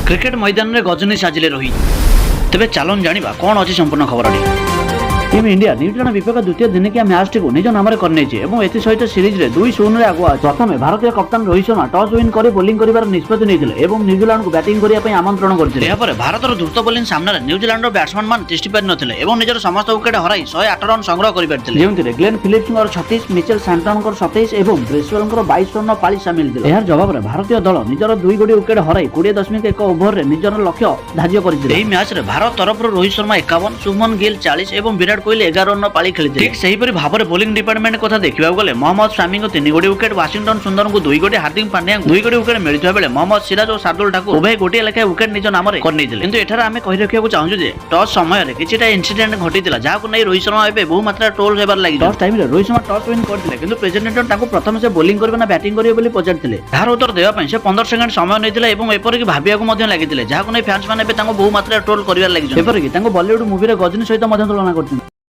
Cricket मैदान में गजनी साजिले रोहित। तेरे चलन जाना कौन अच्छी संपूर्ण खबर। टीम इंडिया न्यूजीलैंड विपक्ष द्वितीय दिनिकिया मैच टी निज नाम करने सहित सीरीज में 2-0 आगुआ। प्रथम भारतीय कप्तान रोहित शर्मा टॉस विन कर बोलिंग कर निष्पत्ति न्यूजीलैंड को बैटिंग करने आमंत्रण करते। भारत द्रुत बोलिंग सामने न्यूजीलैंड बैट्समैन मान तिष्टि पारि नथिले एवं निजर समस्त विकेट हराई 108 रन संग्रह कर ग्लेन फिलिप्स 36, मिचेल सैंटनर 27 और ब्रेसवेल 22 रन पाली सामिल थे। यार जवाब में भारतीय दल निजर 2 गोटी विकेट हराई 20.1 ओभर में निजर लक्ष्य धार्य कर मैच में भारत तरफ रोहित शर्मा 51, शुभमन गिल 40 और विराट कोहली 11 रन पाली खेली। ठीक से भाव में बोलिंग डिपार्टमेंट कथा देखा गले मोहम्मद शामी को 3 गोटी विकेट, वाशिंगटन सुंदर को 2 गोटी, हार्दिक पांड्या 2 गोटी विकेट मिलता बेले मोहम्मद सिराज और शार्दुल ठाकुर उभय गोटे लेखाएं विकेट निज नाम कर आम कही रखा चाहूँ टॉस समय किसी इंसिडेंट घटी जहाँ नहीं रोहित शर्मा बहु मात्रा ट्रोल होबार लगी। Toss time Rohit Sharma toss win करते प्रेसिडेंट प्रथम से बोलिंग करना बैटिंग करेंगे पचार यार उत्तर देवाई से 15 सेकेंड समय नहीं एपरिक भाविया लगी जहाँ नहीं फैंस मैंने बहु मात्रा ट्रोल कर लगी। बॉलीवुड मुवी गजनी सहित तुलना कर।